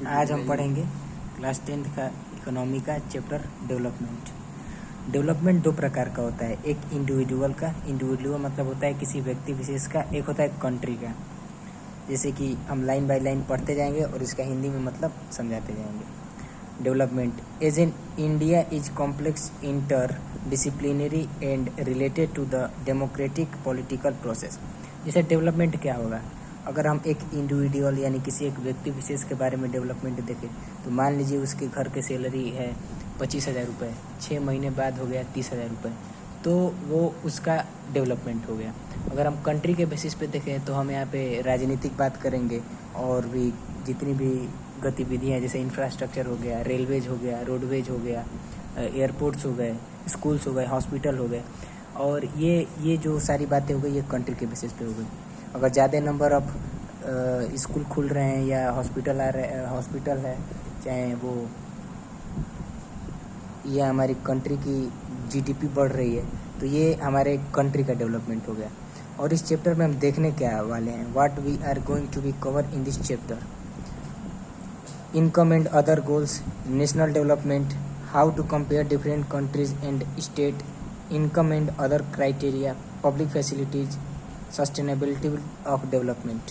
आज हम पढ़ेंगे क्लास 10th का इकोनॉमी का चैप्टर डेवलपमेंट। डेवलपमेंट दो प्रकार का होता है, एक इंडिविजुअल का, इंडिविजुअल मतलब होता है किसी व्यक्ति विशेष का, एक होता है कंट्री का। जैसे कि हम लाइन बाय लाइन पढ़ते जाएंगे और इसका हिंदी में मतलब समझाते जाएंगे। Development as in India is complex, interdisciplinary and related to the democratic political process. जैसे डेवलपमेंट क्या होगा, अगर हम एक इंडिविजुअल यानी किसी एक व्यक्ति विशेष के बारे में डेवलपमेंट देखें तो मान लीजिए उसके घर की सैलरी है 25,000 रुपये, 6 महीने बाद हो गया 30,000 रुपये, तो वो उसका डेवलपमेंट हो गया। अगर हम कंट्री के बेसिस पे देखें तो हम यहाँ पे राजनीतिक बात करेंगे और भी जितनी भी गतिविधियाँ जैसे इंफ्रास्ट्रक्चर हो गया, रेलवेज हो गया, रोडवेज हो गया, एयरपोर्ट्स हो गए, स्कूल्स हो गए, हॉस्पिटल हो गए, और ये जो सारी बातें हो गई ये कंट्री के बेसिस पे हो गई। अगर ज़्यादा नंबर ऑफ स्कूल खुल रहे हैं या हॉस्पिटल हॉस्पिटल है, चाहे वो ये हमारी कंट्री की जीडीपी बढ़ रही है, तो ये हमारे कंट्री का डेवलपमेंट हो गया। और इस चैप्टर में हम देखने क्या वाले हैं, what we are going to be cover in this chapter. Income and other goals, national development, how to compare different countries and state, income and other criteria, public facilities, sustainability of development.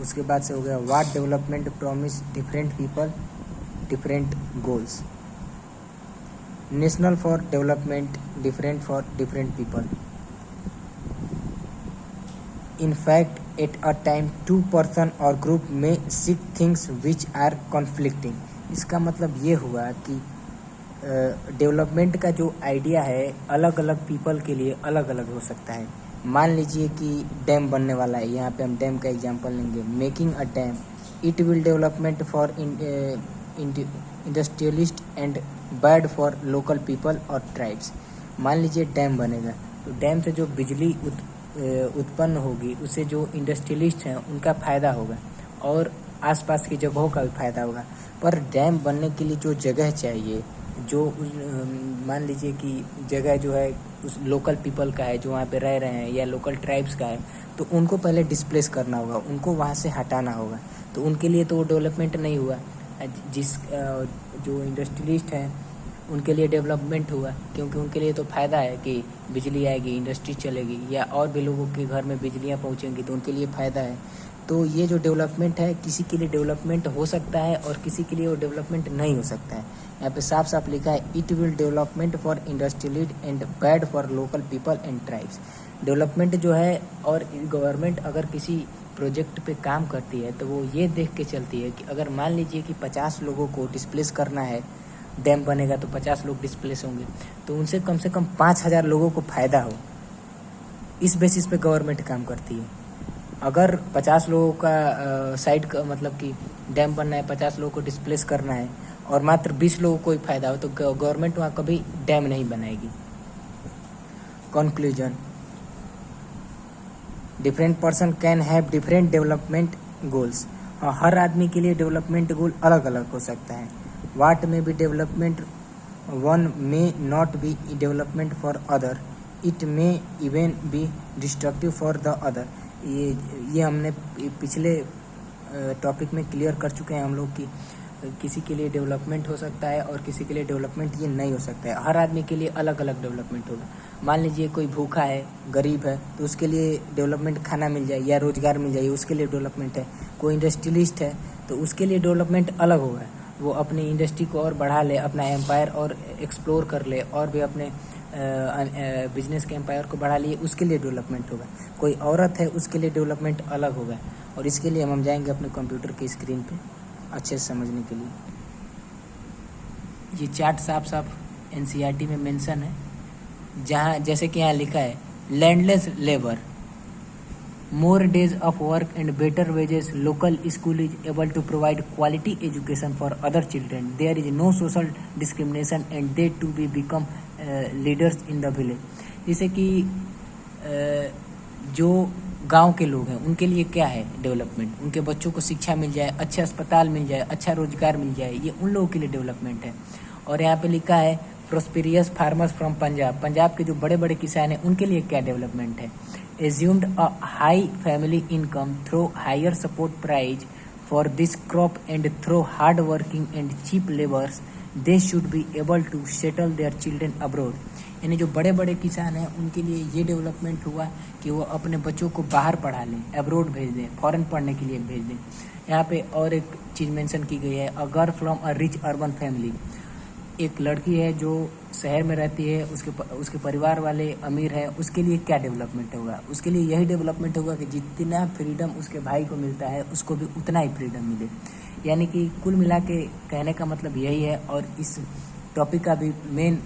उसके बाद से हो गया what development promise different people, different goals. National for development, different for different people. In fact, at a time, two person or group may seek things which are conflicting। इसका मतलब ये हुआ कि डेवलपमेंट का जो आइडिया है अलग अलग पीपल के लिए अलग अलग हो सकता है। मान लीजिए कि डैम बनने वाला है, यहाँ पे हम डैम का एग्जांपल लेंगे। Making a dam, it will development for industrialist and bad for local people और ट्राइब्स। मान लीजिए डैम बनेगा तो डैम से जो बिजली उत्पन्न होगी उससे जो इंडस्ट्रियलिस्ट हैं उनका फ़ायदा होगा और आसपास की जगहों का भी फ़ायदा होगा। पर डैम बनने के लिए जो जगह चाहिए, जो मान लीजिए कि जगह जो है उस लोकल पीपल का है जो वहाँ पे रह रहे हैं या लोकल ट्राइब्स का है, तो उनको पहले डिस्प्लेस करना होगा, उनको वहाँ से हटाना होगा। तो उनके लिए तो वो डेवलपमेंट नहीं हुआ। जो इंडस्ट्रियलिस्ट हैं उनके लिए डेवलपमेंट हुआ, क्योंकि उनके लिए तो फ़ायदा है कि बिजली आएगी, इंडस्ट्री चलेगी, या और भी लोगों के घर में बिजलियाँ पहुँचेंगी तो उनके लिए फ़ायदा है। तो ये जो डेवलपमेंट है किसी के लिए डेवलपमेंट हो सकता है और किसी के लिए वो डेवलपमेंट नहीं हो सकता है। यहाँ पे साफ साफ लिखा है it will development for industrial and bad for local people and tribes. Development जो है, और गवर्नमेंट अगर किसी प्रोजेक्ट पे काम करती है तो वो ये देख के चलती है कि अगर मान लीजिए कि 50 लोगों को डिस्प्लेस करना है, डैम बनेगा तो 50 लोग डिस्प्लेस होंगे, तो उनसे कम से कम 5,000 लोगों को फ़ायदा हो, इस बेसिस पे गवर्नमेंट काम करती है। अगर 50 लोगों का साइड का मतलब कि डैम बनना है, 50 लोगों को डिस्प्लेस करना है और मात्र 20 लोगों को ही फ़ायदा हो, तो गवर्नमेंट वहाँ कभी डैम नहीं बनाएगी। Conclusion, different person can have different development goals. हर आदमी के लिए डेवलपमेंट गोल अलग अलग हो सकता है। What may be development one may not be development for other, it may even be destructive for the other। ये हमने पिछले टॉपिक में क्लियर कर चुके हैं हम लोग कि किसी के लिए डेवलपमेंट हो सकता है और किसी के लिए डेवलपमेंट ये नहीं हो सकता है। हर आदमी के लिए अलग अलग डेवलपमेंट होगा। मान लीजिए कोई भूखा है, गरीब है, तो उसके लिए डेवलपमेंट खाना मिल जाए या रोजगार मिल जाए, उसके लिए डेवलपमेंट है। कोई इंडस्ट्रियलिस्ट है तो उसके लिए डेवलपमेंट अलग होगा, वो अपनी इंडस्ट्री को और बढ़ा ले, अपना एम्पायर और एक्सप्लोर कर ले, और भी अपने बिजनेस के एम्पायर को बढ़ा लिए, उसके लिए डेवलपमेंट होगा। कोई औरत है उसके लिए डेवलपमेंट अलग होगा। और इसके लिए हम जाएंगे अपने कंप्यूटर की स्क्रीन पे अच्छे से समझने के लिए। ये चार्ट साफ साफ एनसीईआरटी में मेंशन है, जहाँ जैसे कि यहाँ लिखा है landless labour, more days of work and better wages, local school is able to provide quality education for other children, there is no social discrimination and they to be become leaders in the village। जैसे कि जो गांव के लोग हैं उनके लिए क्या है डेवलपमेंट, उनके बच्चों को शिक्षा मिल जाए, अच्छे अस्पताल मिल जाए, अच्छा रोजगार मिल जाए, ये उन लोगों के लिए डेवलपमेंट है। और यहाँ पे लिखा है prosperous farmers from Punjab, Punjab के जो बड़े बड़े किसान हैं उनके लिए क्या डेवलपमेंट है। Assumed a high family income through higher support price For this crop and through hard working and cheap labors, they should be able to settle their children abroad. यानी जो बड़े बड़े किसान हैं उनके लिए ये डेवलपमेंट हुआ कि वो अपने बच्चों को बाहर पढ़ा लें, अब्रोड भेज दें, फॉरेन पढ़ने के लिए भेज दें. यहाँ पे और एक चीज़ मेंशन की गई है, a girl from a rich urban family. एक लड़की है जो शहर में रहती है, उसके परिवार वाले अमीर हैं, उसके लिए क्या डेवलपमेंट होगा? उसके लिए यही डेवलपमेंट होगा कि जितना फ्रीडम उसके भाई को मिलता है उसको भी उतना ही फ्रीडम मिले. यानी कि कुल मिला के कहने का मतलब यही है. और इस टॉपिक का भी मेन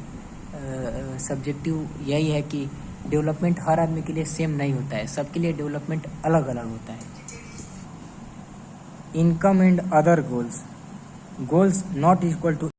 सब्जेक्टिव यही है कि डेवलपमेंट हर आदमी के लिए सेम नहीं होता है, सबके लिए डेवलपमेंट अलग अलग होता है. Income and other goals. Goals not equal to